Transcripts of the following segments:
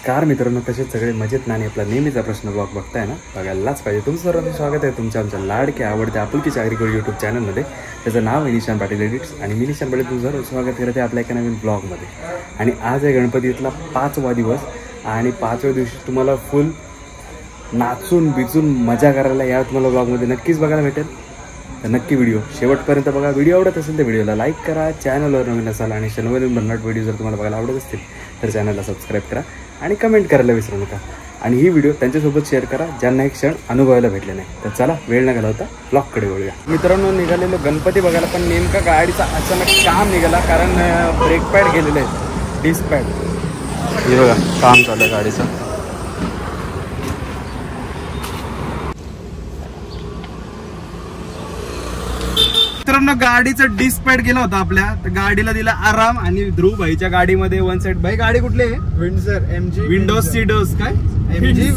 नमस्कार मित्रांनो, कसे सगळे मजेत ना? आणि आपला नेहमीचा प्रश्न ब्लॉग बघताय ना, बघायलाच पाहिजे. तुमचं सर्वांचं स्वागत आहे तुमच्या आमच्या लाडक्या आवडत्या आपुलकीच्या ॲग्रिकल्चर यूट्यूब चॅनलमध्ये. त्याचं नाव आहे निशान पाटील एडिट्स आणि मी निशान पाटील तुमचं सर्व स्वागत करत आहे आपल्या एका नवीन ब्लॉगमध्ये. आणि आज आहे गणपतीतला 5वा दिवस आणि 5व्या दिवशी तुम्हाला फुल नाचून बिचून मजा करायला या तुम्हाला ब्लॉगमध्ये नक्कीच बघायला भेटेल. तर नक्की व्हिडिओ शेवटपर्यंत बघा. व्हिडिओ आवडत असेल तर व्हिडिओला लाईक करा, चॅनलवर नवीन असाल आणि शनिवारी भन्नाट व्हिडिओ जर तुम्हाला बघायला आवडत असतील तर चॅनलला सबस्क्राईब करा आणि कमेंट करायला विसरू नका. आणि ही व्हिडिओ त्यांच्यासोबत शेअर करा ज्यांना एक क्षण अनुभवायला भेटले नाही. तर चला वेळ न घालवता ब्लॉगकडे वळूया. मित्रांनो, निघालेलो गणपती बघायला, पण नेमका गाडीचा अचानक काम निघाला कारण ब्रेक पॅड गेलेले आहेत, डिस्क पॅड. हे बघा काम चालू आहे गाडीचं. मित्रांनो, गाडीचं डिस्क पॅड गेला होता आपल्या, तर गाडीला दिला आराम. आणि ध्रुव भाईच्या गाडीमध्ये वन साइड. भाई गाडी कुठली आहे? विंडसर MG विंडोज सीडोज काय MG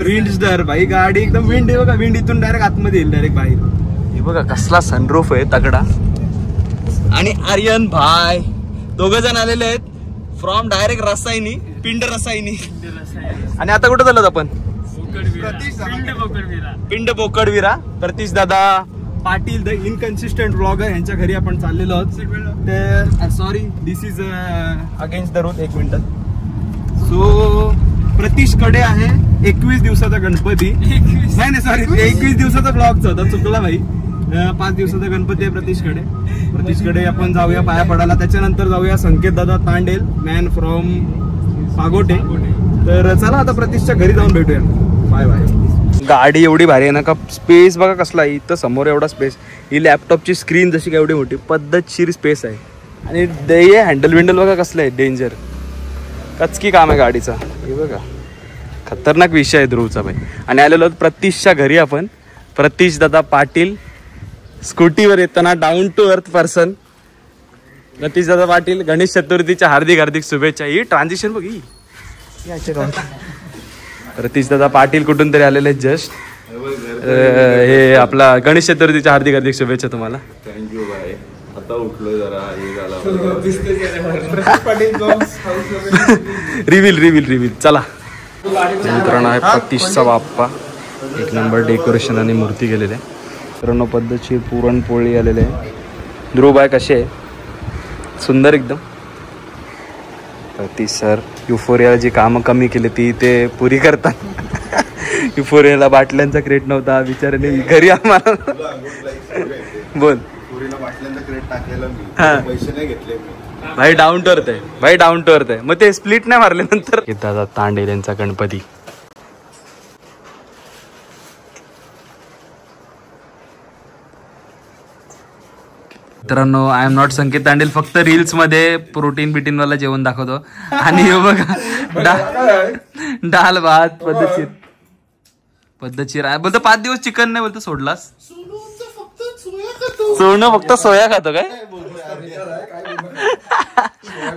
विंडसर. भाई गाडी एकदम विंड आहे बघा. विंड इथून डायरेक्ट आतमध्ये येईल, डायरेक्ट बाहेर. हे बघा कसला सनरूफ आहे तगडा. आणि आर्यन भाई दोघ जण आलेले आहेत फ्रॉम डायरेक्ट रसायनी, पिंड रसायनी. आणि आता कुठं चाललो आपण? पिंड बोकडविरा. प्रतीश दादा पाटील द इनकन्सिस्टंट ब्लॉगर यांच्या घरी आपण चाललेलो आहोत. ते sorry, this is against the rule. 1 minute. So Pratish कडे आहे 21 दिवसाचा गणपती. नाही सॉरी, 21 दिवसाचा ब्लॉगचा होता, चुकला भाई. 5 दिवसाचा गणपती आहे प्रतीशकडे. प्रतीशकडे आपण जाऊया पाया पडायला. त्याच्यानंतर जाऊया संकेत दादा तांडेल, मॅन फ्रॉम पागोटे. तर चला आता प्रतीशच्या घरी जाऊन भेटूया. Bye bye. गाडी एवढी भारी आहे ना का, स्पेस बघा कसला आहे. इथं समोर एवढा स्पेस. ही लॅपटॉपची स्क्रीन जशी काय एवढी मोठी, पद्धतशीर स्पेस आहे. आणि हे हँडल विंडल बघा कसलं आहे, डेंजर कचकी काम आहे गाडीचा. हे बघा खतरनाक विषय आहे ध्रुवचा भाई. आणि आलेलो प्रतीशच्या घरी आपण. प्रतीश दादा पाटील स्कूटीवर येताना down to earth person. Pratish Dada Patil, Ganesh चतुर्थीच्या हार्दिक हार्दिक शुभेच्छा. ही ट्रान्झिशन बघ ही. प्रतीश दादा पाटील कुठून तरी आलेले जस्ट. हे आपला गणेश चतुर्थीच्या हार्दिक हार्दिक शुभेच्छा तुम्हाला. Thank you bye. आता उठलो जरा हे झाला. रिव्हील चला. मित्रांनो, आहे प्रतीशचा बाप्पा. 1 नंबर डेकोरेशन आणि मूर्ती गेलेले. मित्रांनो, पद्धतशीर पुरणपोळी आलेले आहे. ध्रुव बाय कसे आहे? सुंदर एकदम. प्रतीश सर युफोरियाला जी कामं कमी केली ती ते पुरी करतात. युफोरियाला बाटल्यांचा क्रेट नव्हता बिचाराने घरी आम्हाला. बोल. बाटल्यांचा क्रेट टाकलेला मी, पैसे नाही घेतले भाई. डाऊन टू अर्थ आहे भाई, डाऊन टू अर्थ आहे. मग ते स्प्लिट नाही मारले नंतर. दादा तांडेल यांचा गणपती. मित्रांनो, आय एम नॉट संकेत तांडेल. फक्त रील्स मध्ये प्रोटीन बिटीन वाला जेवण दाखवतो. आणि हे बघा डाल भात पद्धतशीर आहे. बोलतो 5 दिवस चिकन नाही, बोलतो सोडलास. सोनं फक्त सोया खातो काय?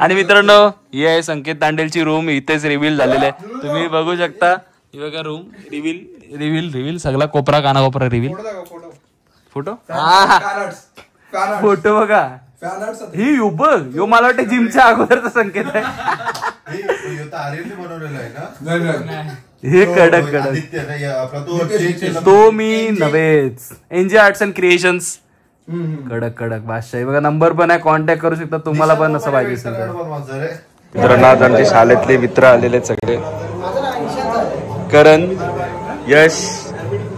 आणि मित्रांनो, ही आहे संकेत तांडेलची रूम. इथेच रिव्हील झालेले आहे, तुम्ही बघू शकता. ही बघा रूम. रिव्हील सगळा कोपरा कानाकोपरा रिव्हील. फोटो फोटो बघा. ही बघ, यो मला वाटतं जिमच्या अगोदरचा संकेत आहे. हे कडक तो मी नव्हेच. NJ arts and creations. कडक बादशाही बघा. नंबर पण आहे, कॉन्टॅक्ट करू शकता तुम्हाला पण असं पाहिजे असेल तर. मित्रांनो, आमचे शाळेतले मित्र आलेले सगळे. करण, यश,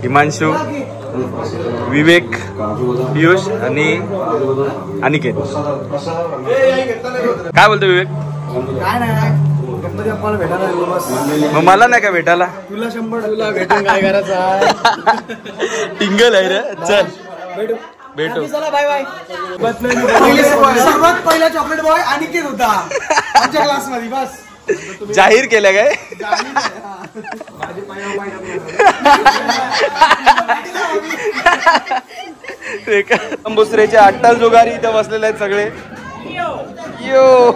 हिमांशू, विवेक, पियुष आणि अनिकेत. काय बोलतो विवेक? मग मला नाही का भेटायला? तुला 100 तुला भेटून काय करायचं? टिंगल आहे रे. चल भेटू. Bye bye. सर्वात पहिला चॉकलेट बॉय अनिकेत होता आमच्या क्लास मध्ये. बस जाहीर केलं काय? कंबुसरेचे अट्टल जुगारी इथे बसलेले आहेत सगळे. यो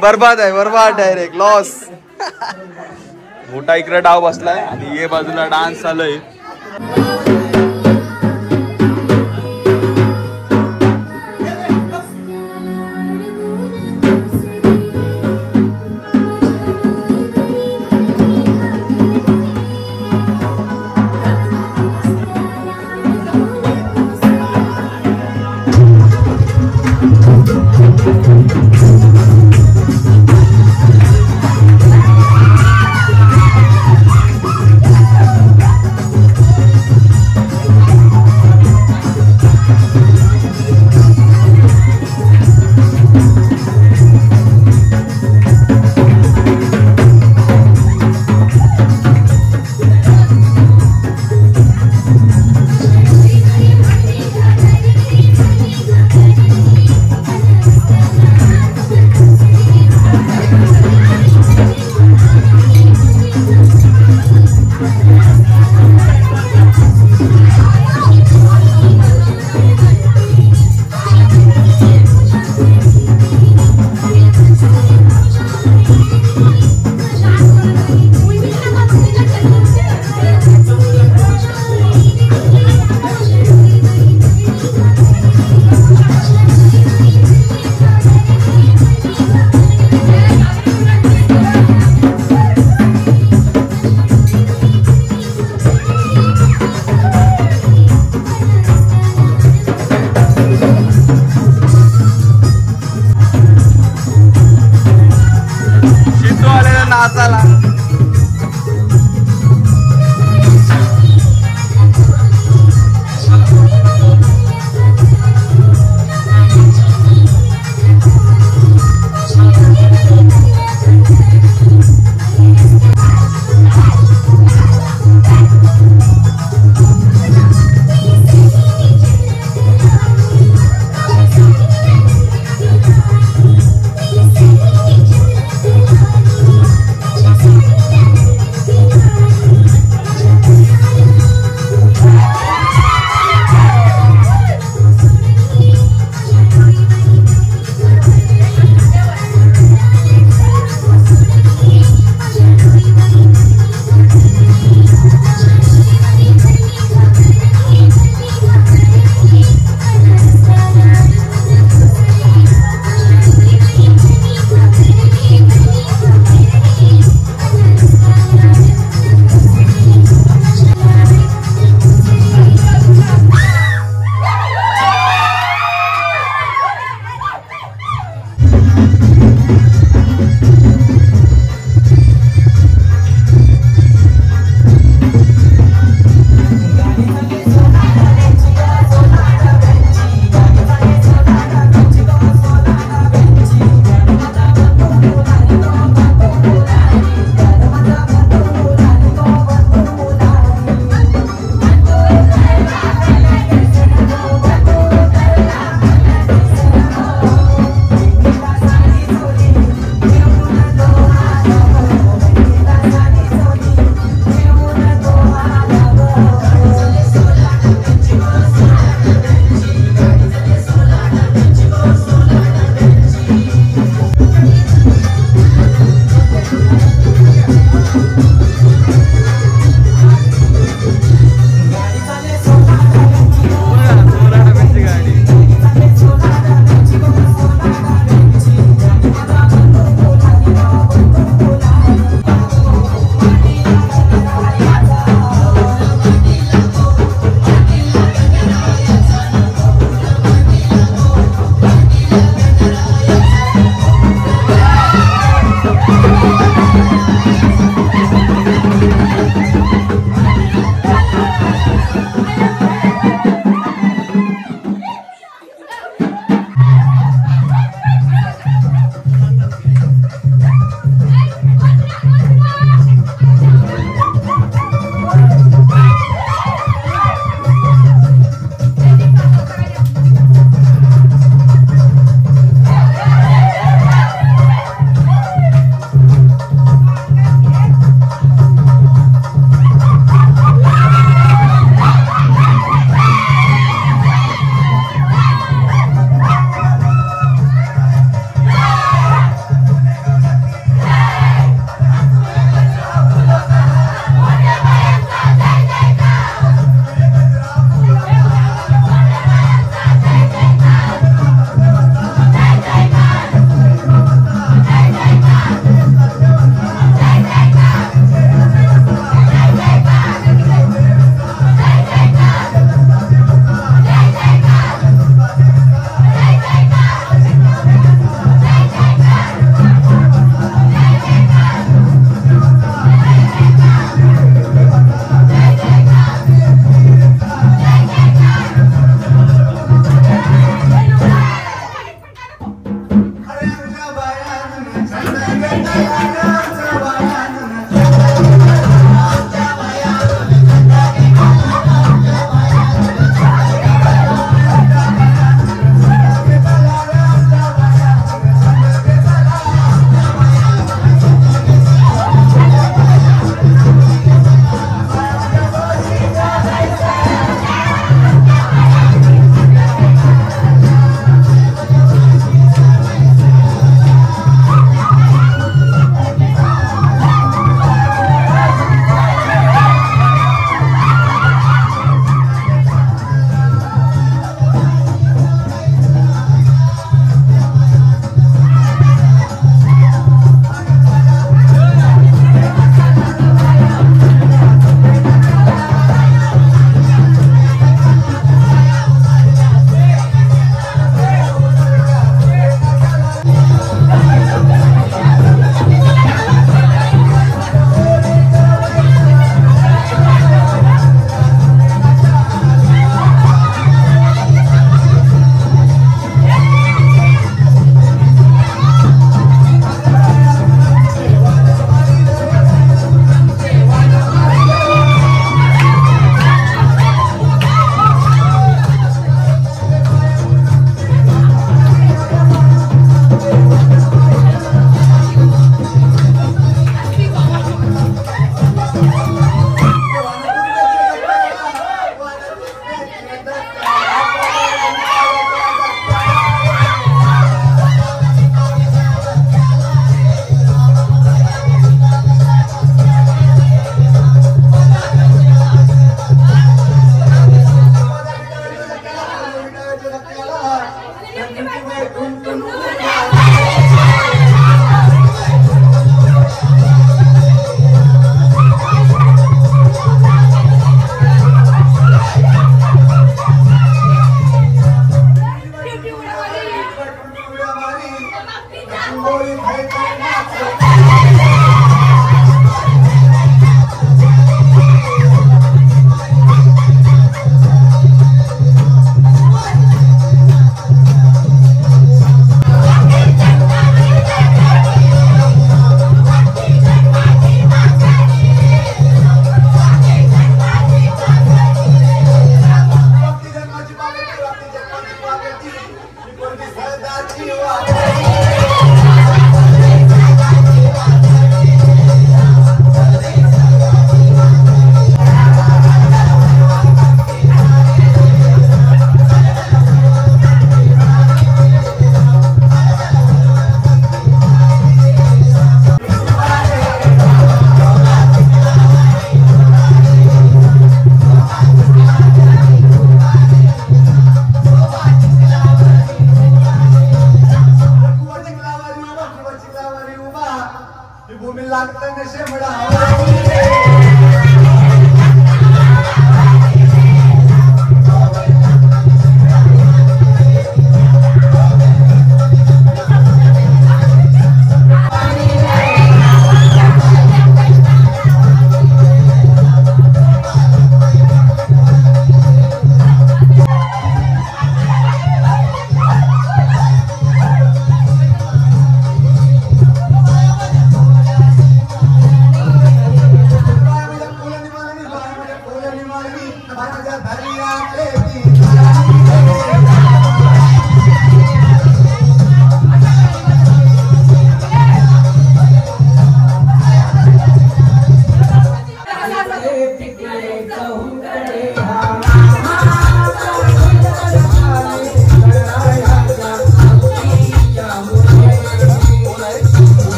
बर्बाद आहे, बर्बाद डायरेक्ट लॉस. मोठा इकडे डाव बसलाय आणि ये बाजूला डान्स चालू आहे. चला चला.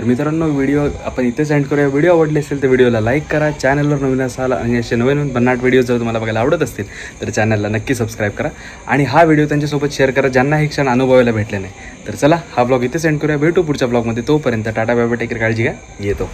मित्रांनो व्हिडिओ आपण इथेच एंड करूया. व्हिडिओ आवडले असेल तर व्हिडिओला लाईक करा. चॅनलवर नवीन असाल आणि असे नवीन भन्नाट व्हिडिओ जर तुम्हाला बघायला आवडत असतील तर चॅनलला नक्की सबस्क्राईब करा आणि हा व्हिडिओ त्यांच्यासोबत शेअर करा ज्यांना हे क्षण अनुभवायला भेटले नाही. तर चला हा ब्लॉग इथेच एंड करूया. भेटू पुढच्या ब्लॉगमध्ये. तोपर्यंत tata bye bye. Take care. काळजी घ्या. येतो.